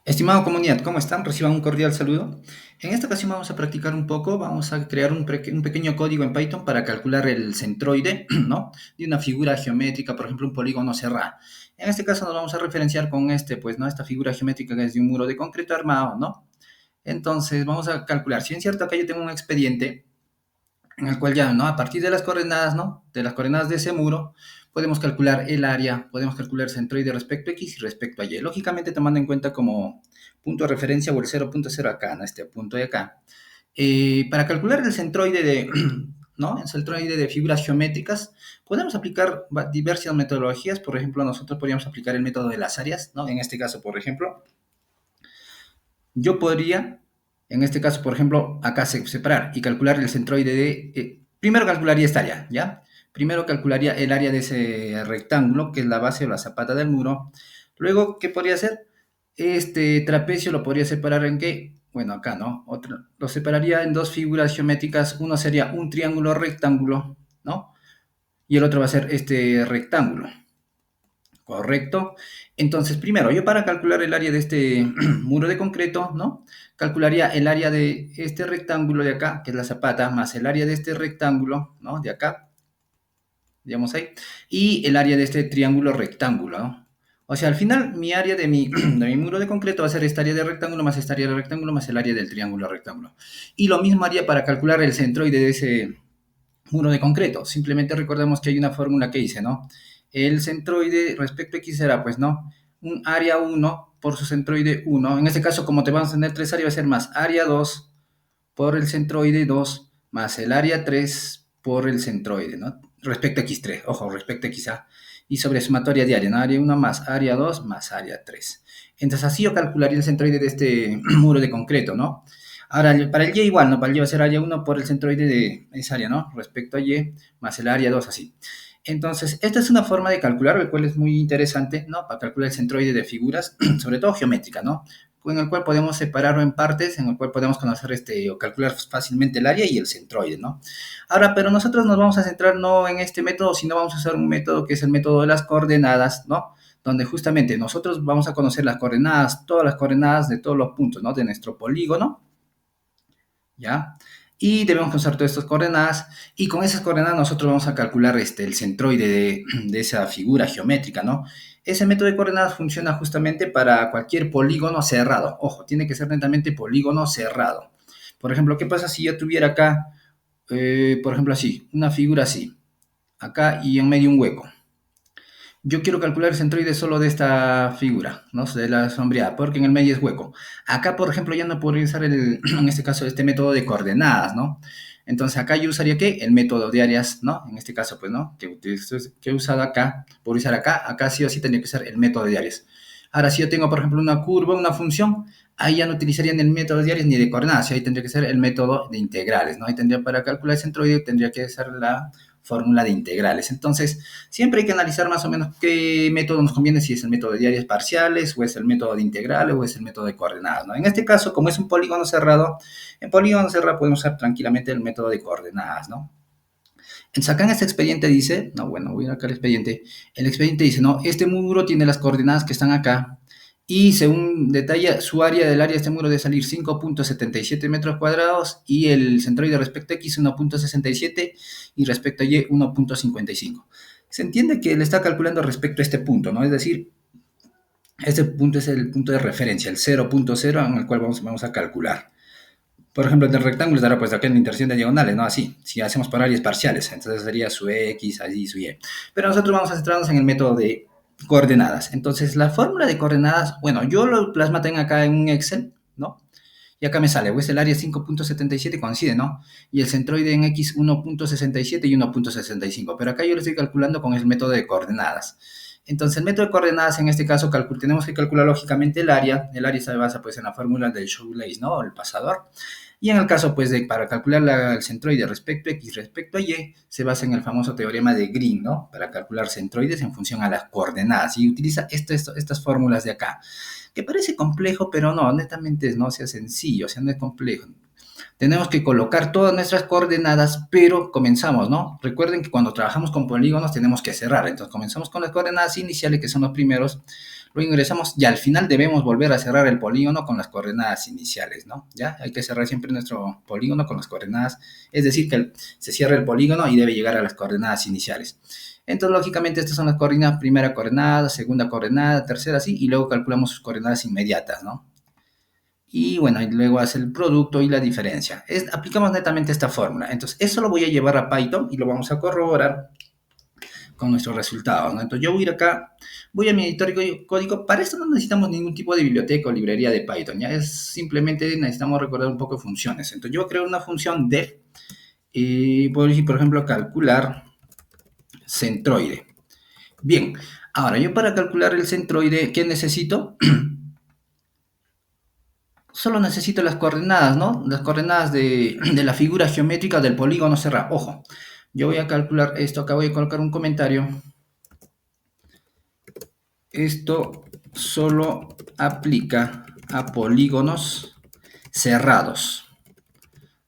Estimado comunidad, ¿cómo están? Reciban un cordial saludo. En esta ocasión vamos a practicar un poco, vamos a crear un pequeño código en Python para calcular el centroide, ¿no? De una figura geométrica, por ejemplo, un polígono cerrado. En este caso nos vamos a referenciar con pues, ¿no? Esta figura geométrica que es de un muro de concreto armado, ¿no? Entonces, vamos a calcular. Si es cierto, acá yo tengo un expediente en el cual ya, ¿no? A partir de las coordenadas, ¿no? De las coordenadas de ese muro, podemos calcular el área, podemos calcular el centroide respecto a X y respecto a Y. Lógicamente tomando en cuenta como punto de referencia o el 0.0 acá, ¿no? Este punto de acá. Para calcular el centroide de, ¿no? El centroide de figuras geométricas, podemos aplicar diversas metodologías. Por ejemplo, nosotros podríamos aplicar el método de las áreas, ¿no? En este caso, por ejemplo, yo podría, en este caso, por ejemplo, acá separar y calcular el centroide de... primero calcularía esta área, ¿ya? Primero calcularía el área de ese rectángulo, que es la base o la zapata del muro. Luego, ¿qué podría hacer? Este trapecio lo podría separar en qué? Bueno, acá, ¿no? Otro, lo separaría en dos figuras geométricas. Uno sería un triángulo rectángulo, ¿no? Y el otro va a ser este rectángulo. Correcto. Entonces, primero, yo para calcular el área de este muro de concreto, ¿no? Calcularía el área de este rectángulo de acá, que es la zapata, más el área de este rectángulo, ¿no? De acá, digamos ahí, y el área de este triángulo rectángulo, ¿no? O sea, al final, mi área de mi muro de concreto va a ser esta área de rectángulo más esta área de rectángulo más el área del triángulo rectángulo. Y lo mismo haría para calcular el centroide de ese muro de concreto. Simplemente recordemos que hay una fórmula que dice, ¿no? El centroide respecto a X será, pues, ¿no? Un área 1 por su centroide 1. En este caso, como te vamos a tener tres áreas, va a ser más área 2 por el centroide 2 más el área 3 por el centroide, ¿no? Respecto a X3, ojo, respecto a XA. Y sobre sumatoria diaria, ¿no? Área 1 más área 2 más área 3. Entonces, así yo calcularía el centroide de este muro de concreto, ¿no? Ahora, para el Y igual, ¿no? Para el Y va a ser área 1 por el centroide de esa área, ¿no? Respecto a Y, más el área 2, así. Entonces, esta es una forma de calcular, el cual es muy interesante, ¿no? Para calcular el centroide de figuras, sobre todo geométricas, ¿no? En el cual podemos separarlo en partes, en el cual podemos conocer o calcular fácilmente el área y el centroide, ¿no? Ahora, pero nosotros nos vamos a centrar no en este método, sino vamos a usar un método que es el método de las coordenadas, ¿no? Donde justamente nosotros vamos a conocer las coordenadas, todas las coordenadas de todos los puntos, ¿no? De nuestro polígono, ¿ya? Y debemos conocer todas estas coordenadas, y con esas coordenadas nosotros vamos a calcular el centroide de esa figura geométrica, ¿no? Ese método de coordenadas funciona justamente para cualquier polígono cerrado. Ojo, tiene que ser netamente polígono cerrado. Por ejemplo, ¿qué pasa si yo tuviera acá, por ejemplo, así, una figura así, acá y en medio un hueco? Yo quiero calcular el centroide solo de esta figura, ¿no? De la sombreada, porque en el medio es hueco. Acá, por ejemplo, ya no podría usar en este caso, este método de coordenadas, ¿no? Entonces, acá yo usaría, ¿qué? El método de áreas, ¿no? En este caso, pues, ¿no? Que he usado acá, por usar acá sí o sí tendría que usar el método de áreas. Ahora, si yo tengo, por ejemplo, una curva, una función, ahí ya no utilizaría ni el método de áreas ni de coordenadas, ahí tendría que ser el método de integrales, ¿no? Ahí tendría para calcular el centroide, tendría que ser la fórmula de integrales. Entonces, siempre hay que analizar más o menos qué método nos conviene, si es el método de áreas parciales, o es el método de integrales, o es el método de coordenadas, ¿no? En este caso, como es un polígono cerrado, en polígono cerrado podemos usar tranquilamente el método de coordenadas, ¿no? Entonces, acá en este expediente dice, no, bueno, voy a ir acá al expediente. El expediente dice, no, este muro tiene las coordenadas que están acá, y según detalla, su área del área de este muro debe salir 5.77 metros cuadrados, y el centroide respecto a X 1.67 y respecto a Y 1.55. Se entiende que le está calculando respecto a este punto, ¿no? Es decir, este punto es el punto de referencia, el 0.0 en el cual vamos a calcular. Por ejemplo, el del rectángulo estará pues acá en la intersección de diagonales, ¿no? Así, si hacemos por áreas parciales, entonces sería su X, allí su Y. Pero nosotros vamos a centrarnos en el método de coordenadas. Entonces, la fórmula de coordenadas, bueno, yo lo plasma tengo acá en un Excel, ¿no? Y acá me sale, pues el área 5.77 coincide, ¿no? Y el centroide en X 1.67 y 1.65. Pero acá yo lo estoy calculando con el método de coordenadas. Entonces, el método de coordenadas, en este caso, tenemos que calcular lógicamente el área. El área se basa pues en la fórmula del shoelace, ¿no? O el pasador. Y en el caso, pues, para calcular el centroide respecto a X, respecto a Y, se basa en el famoso teorema de Green, ¿no? Para calcular centroides en función a las coordenadas. Y utiliza estas fórmulas de acá, que parece complejo, pero no, netamente no sea sencillo, o sea, no es complejo. Tenemos que colocar todas nuestras coordenadas, pero comenzamos, ¿no? Recuerden que cuando trabajamos con polígonos tenemos que cerrar, entonces comenzamos con las coordenadas iniciales, que son los primeros. lo ingresamos y al final debemos volver a cerrar el polígono con las coordenadas iniciales, ¿no? ¿Ya? Hay que cerrar siempre nuestro polígono con las coordenadas, es decir, que se cierra el polígono y debe llegar a las coordenadas iniciales. Entonces, lógicamente, estas son las coordenadas, primera coordenada, segunda coordenada, tercera, así, y luego calculamos sus coordenadas inmediatas, ¿no? Y bueno, y luego hace el producto y la diferencia. Aplicamos netamente esta fórmula. Entonces, eso lo voy a llevar a Python y lo vamos a corroborar con nuestros resultados, ¿no? Entonces, yo voy a ir acá, voy a mi editor de código. Para esto no necesitamos ningún tipo de biblioteca o librería de Python, ¿ya? Es simplemente necesitamos recordar un poco de funciones. Entonces, yo voy a crear una función def y puedo decir, por ejemplo, calcular centroide. Bien, ahora yo para calcular el centroide, ¿qué necesito? Solo necesito las coordenadas, ¿no? Las coordenadas de la figura geométrica del polígono cerrado. Ojo, yo voy a calcular esto, acá voy a colocar un comentario. Esto solo aplica a polígonos cerrados.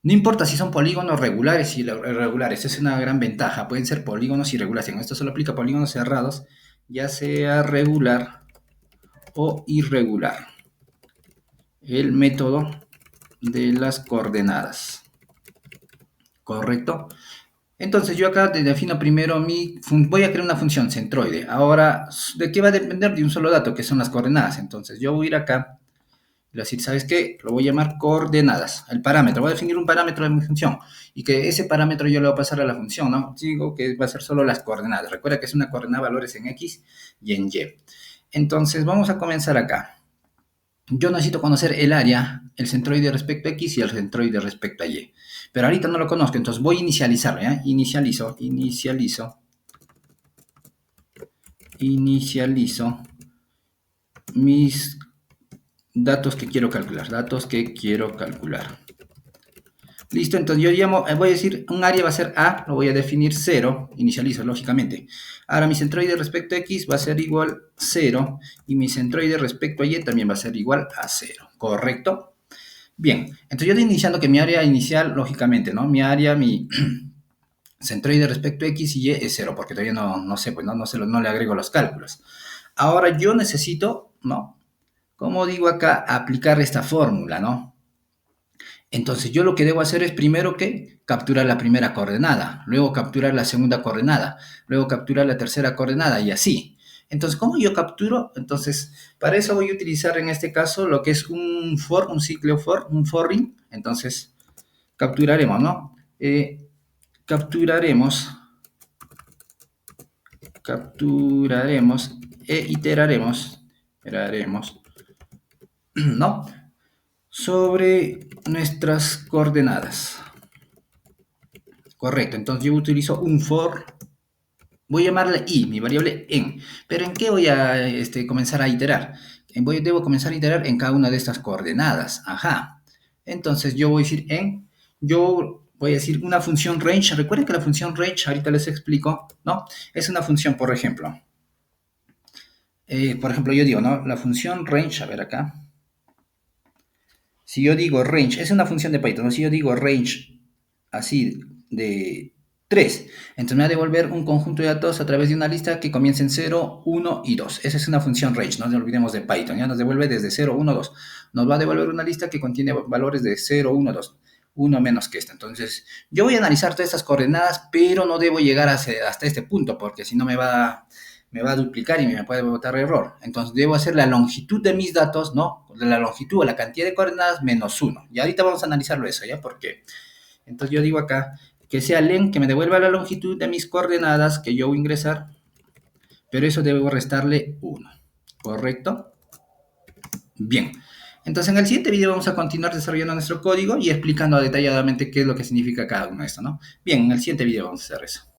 No importa si son polígonos regulares y irregulares, es una gran ventaja. Pueden ser polígonos irregulares. Esto solo aplica a polígonos cerrados, ya sea regular o irregular. El método de las coordenadas. ¿Correcto? Entonces yo acá defino primero voy a crear una función centroide. Ahora, ¿de qué va a depender? De un solo dato, que son las coordenadas. Entonces yo voy a ir acá y voy a decir, ¿sabes qué? Lo voy a llamar coordenadas, el parámetro. Voy a definir un parámetro de mi función y que ese parámetro yo le voy a pasar a la función, ¿no? Digo que va a ser solo las coordenadas. Recuerda que es una coordenada valores en X y en Y. Entonces vamos a comenzar acá. Yo necesito conocer el área, el centroide respecto a X y el centroide respecto a Y. Pero ahorita no lo conozco, entonces voy a inicializarlo, ¿ya? Inicializo mis datos que quiero calcular. Listo, entonces yo voy a decir, un área va a ser A, lo voy a definir 0, inicializo, lógicamente. Ahora mi centroide respecto a X va a ser igual 0 y mi centroide respecto a Y también va a ser igual a 0, ¿correcto? Bien, entonces yo estoy iniciando que mi área inicial, lógicamente, ¿no? Mi centroide respecto a X y Y es 0, porque todavía no sé, pues no le agrego los cálculos. Ahora yo necesito, ¿no? Como digo acá, aplicar esta fórmula, ¿no? Entonces yo lo que debo hacer es primero que capturar la primera coordenada, luego capturar la segunda coordenada, luego capturar la tercera coordenada y así. Entonces, ¿cómo yo capturo? Entonces, para eso voy a utilizar en este caso lo que es un ciclo for, un forring. Entonces, capturaremos, ¿no? Capturaremos e iteraremos, ¿no? Sobre nuestras coordenadas. Correcto, entonces yo utilizo un for, voy a llamarle i, mi variable en. Pero ¿en qué voy a comenzar a iterar? Debo comenzar a iterar en cada una de estas coordenadas. Ajá. Entonces yo voy a decir yo voy a decir una función range. Recuerden que la función range, ahorita les explico, ¿no? Es una función, por ejemplo. Yo digo, ¿no? La función range, a ver acá. Si yo digo range, es una función de Python, ¿no? Si yo digo range así de 3, entonces me va a devolver un conjunto de datos a través de una lista que comienza en 0, 1 y 2. Esa es una función range, no nos olvidemos de Python, ya nos devuelve desde 0, 1, 2. Nos va a devolver una lista que contiene valores de 0, 1, 2. Uno menos que esta. Entonces, yo voy a analizar todas estas coordenadas, pero no debo llegar hasta este punto, porque si no me va a duplicar y me puede botar error. Entonces, debo hacer la longitud de mis datos, ¿no? De la longitud o la cantidad de coordenadas menos 1. Y ahorita vamos a analizarlo eso, ¿ya? Porque, entonces yo digo acá, que sea len, que me devuelva la longitud de mis coordenadas que yo voy a ingresar, pero eso debo restarle 1, ¿correcto? Bien, entonces en el siguiente video vamos a continuar desarrollando nuestro código y explicando detalladamente qué es lo que significa cada uno de esto, ¿no? Bien, en el siguiente video vamos a hacer eso.